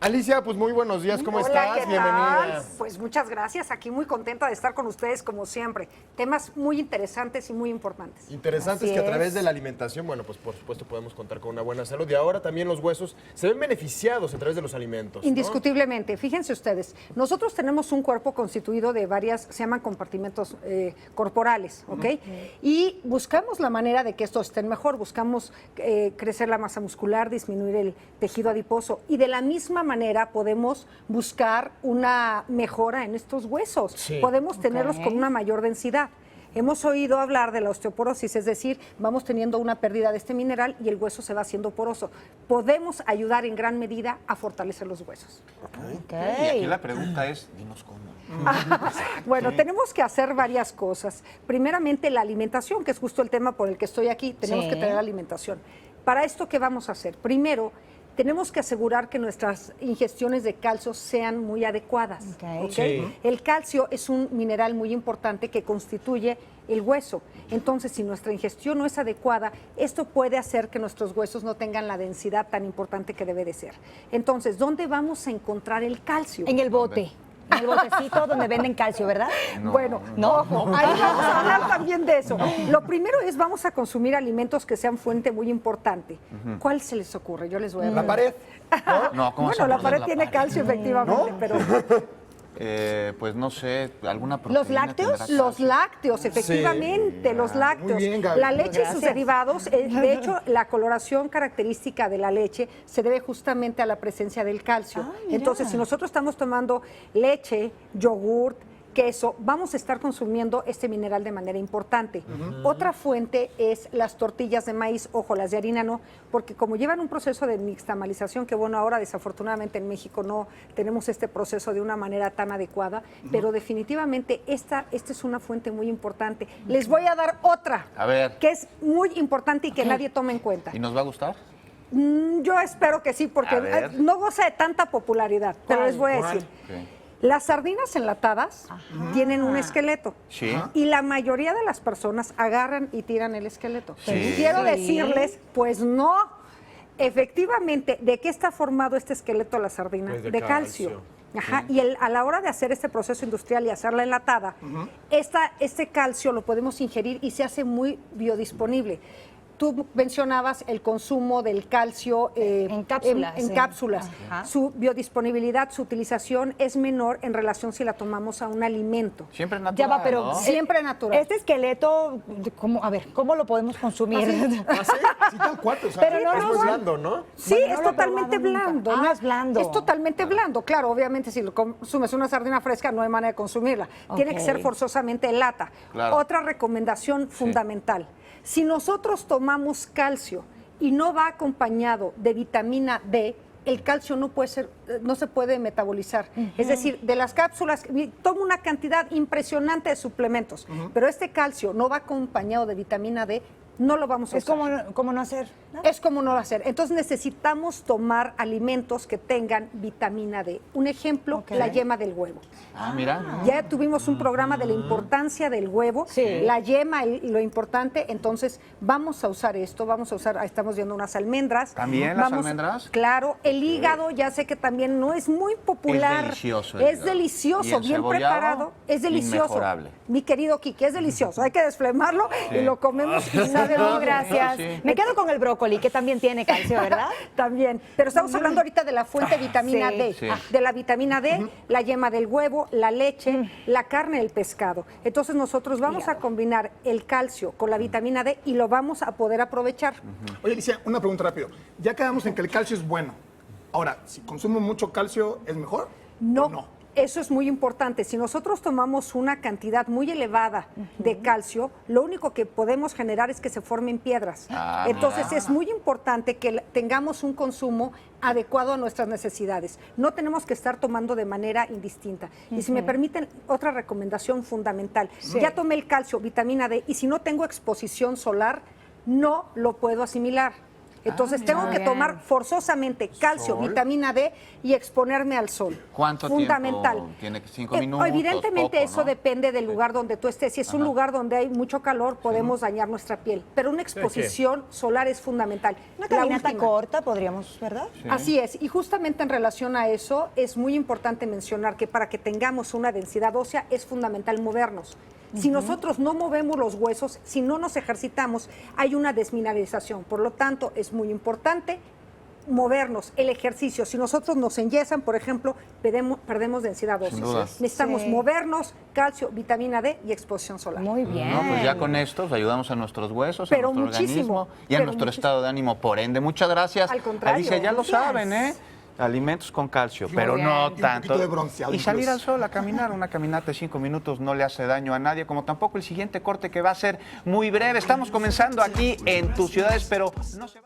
Alicia, pues muy buenos días, ¿cómo Hola, estás? ¿qué Bienvenida. tal? Pues muchas gracias, aquí muy contenta de estar con ustedes como siempre. Temas muy interesantes y muy importantes. Interesante es que a través de la alimentación, bueno, pues por supuesto podemos contar con una buena salud y ahora también los huesos se ven beneficiados a través de los alimentos, ¿no? Indiscutiblemente. Fíjense ustedes, nosotros tenemos un cuerpo constituido de varias, se llaman compartimentos corporales, ¿ok? Y buscamos la manera de que estos estén mejor, buscamos crecer la masa muscular, disminuir el tejido adiposo y de la misma manera podemos buscar una mejora en estos huesos. Sí. Podemos tenerlos con una mayor densidad. Hemos oído hablar de la osteoporosis, es decir, vamos teniendo una pérdida de este mineral y el hueso se va haciendo poroso. Podemos ayudar en gran medida a fortalecer los huesos. Y aquí la pregunta es, dinos cómo. Bueno, tenemos que hacer varias cosas. Primeramente, la alimentación, que es justo el tema por el que estoy aquí. Tenemos que tener alimentación. Para esto, ¿qué vamos a hacer? Primero, tenemos que asegurar que nuestras ingestiones de calcio sean muy adecuadas. ¿Ok? Sí. El calcio es un mineral muy importante que constituye el hueso. Entonces, si nuestra ingestión no es adecuada, esto puede hacer que nuestros huesos no tengan la densidad tan importante que debe de ser. Entonces, ¿dónde vamos a encontrar el calcio? En el bote. En el botecito donde venden calcio, ¿verdad? Bueno, ojo, ahí vamos a hablar también de eso. Lo primero es vamos a consumir alimentos que sean fuente muy importante. ¿Cuál se les ocurre? Yo les voy a La dar. pared. No, ¿cómo Bueno, la hacemos pared la tiene pared? calcio efectivamente, pero Pues no sé, alguna proteína. ¿Los lácteos? tendrá calcio? los lácteos, efectivamente, los lácteos. Muy bien, Gaby. La leche y sus Gracias. derivados, de hecho, la coloración característica de la leche se debe justamente a la presencia del calcio. mira. Entonces, si nosotros estamos tomando leche, yogurt, queso, vamos a estar consumiendo este mineral de manera importante. Otra fuente es las tortillas de maíz, ojo, las de harina no, porque como llevan un proceso de nixtamalización, que bueno, ahora desafortunadamente en México no tenemos este proceso de una manera tan adecuada, pero definitivamente esta es una fuente muy importante. Les voy a dar otra, A ver. que es muy importante y que nadie toma en cuenta. ¿Y nos va a gustar? Yo espero que sí, porque A ver. no goza de tanta popularidad, pero les voy a decir. Ok. Las sardinas enlatadas tienen un esqueleto. Sí. Y la mayoría de las personas agarran y tiran el esqueleto. Sí. Quiero decirles, pues no. Efectivamente, ¿de qué está formado este esqueleto de la sardina? Pues de de calcio. calcio. Ajá, y a la hora de hacer este proceso industrial y hacerla enlatada, este calcio lo podemos ingerir y se hace muy biodisponible. Tú mencionabas el consumo del calcio En cápsulas, en sí. cápsulas. Ajá. Su biodisponibilidad, su utilización es menor en relación si la tomamos a un alimento. Siempre es natural, Ya va, pero ¿no? Siempre natural. Este esqueleto, ¿cómo, a ver, ¿cómo lo podemos consumir? Así tal cual, o sea, Pero no, es no, muy no. blando, ¿no? Sí, Bueno, es no lo he totalmente probado nunca. blando. Ah, ¿no? es blando. Es totalmente blando. Claro, obviamente si lo consumes una sardina fresca no hay manera de consumirla. Tiene que Ok. ser forzosamente en lata. Claro. Otra recomendación fundamental. Si nosotros tomamos calcio y no va acompañado de vitamina D, el calcio no se puede metabolizar. Es decir, de las cápsulas, tomo una cantidad impresionante de suplementos, pero este calcio no va acompañado de vitamina D, no lo vamos a Es usar. como no hacer. ¿no? Es como no hacer. Entonces necesitamos tomar alimentos que tengan vitamina D. Un ejemplo, Ok. la yema del huevo. Ah, mira. Ya tuvimos un programa de la importancia del huevo, Sí. la yema y lo importante. Entonces vamos a usar esto, estamos viendo unas almendras. ¿También las almendras? Claro, el hígado ya sé que también no es muy popular. Es delicioso el Es hígado. delicioso, Y el bien cebollado, preparado. Es delicioso. inmejorable. Mi querido Quique, es delicioso. Hay que desflemarlo y lo comemos y sabe No, muy bien. gracias. Sí. Me quedo con el brócoli, que también tiene calcio, ¿verdad? También, pero estamos hablando ahorita de la fuente de vitamina Sí. D, Sí. de la vitamina D, la yema del huevo, la leche, la carne del pescado. Entonces nosotros vamos a combinar el calcio con la vitamina D y lo vamos a poder aprovechar. Oye, Alicia, una pregunta rápido. Ya quedamos en que el calcio es bueno. Ahora, si consumo mucho calcio, ¿es mejor? No. ¿O no? Eso es muy importante. Si nosotros tomamos una cantidad muy elevada de calcio, lo único que podemos generar es que se formen piedras. Ah, Entonces mira. es muy importante que tengamos un consumo adecuado a nuestras necesidades. No tenemos que estar tomando de manera indistinta. Y si me permiten, otra recomendación fundamental. Ya tomé el calcio, vitamina D, y si no tengo exposición solar, no lo puedo asimilar. Entonces tengo que bien. tomar forzosamente calcio, Sol. vitamina D y exponerme al sol. ¿Cuánto Fundamental. tiempo? ¿Tiene 5 minutos? Evidentemente Poco, eso ¿no? depende del lugar donde tú estés. Si es un lugar donde hay mucho calor, podemos dañar nuestra piel. Pero una exposición solar es fundamental. Una La caminata última. corta podríamos, ¿verdad? Así es, y justamente en relación a eso es muy importante mencionar que para que tengamos una densidad ósea es fundamental movernos. Si nosotros no movemos los huesos, si no nos ejercitamos, hay una desmineralización. Por lo tanto, es muy importante movernos, el ejercicio. Si nosotros nos enyesan, por ejemplo, perdemos densidad ósea. duda. Necesitamos Sí. movernos, calcio, vitamina D y exposición solar. Muy bien. No, pues ya con esto pues, ayudamos a nuestros huesos, Pero a nuestro muchísimo, organismo y a pero nuestro muchísimo. estado de ánimo, por ende. Muchas gracias. Al contrario, Alicia, ya lo gracias. saben, ¿eh? Alimentos con calcio, pero bien. no Y un tanto. poquito de bronceado Y salir incluso. al sol a caminar, una caminata de 5 minutos no le hace daño a nadie, como tampoco el siguiente corte que va a ser muy breve. Estamos comenzando aquí en tus ciudades, pero no se va.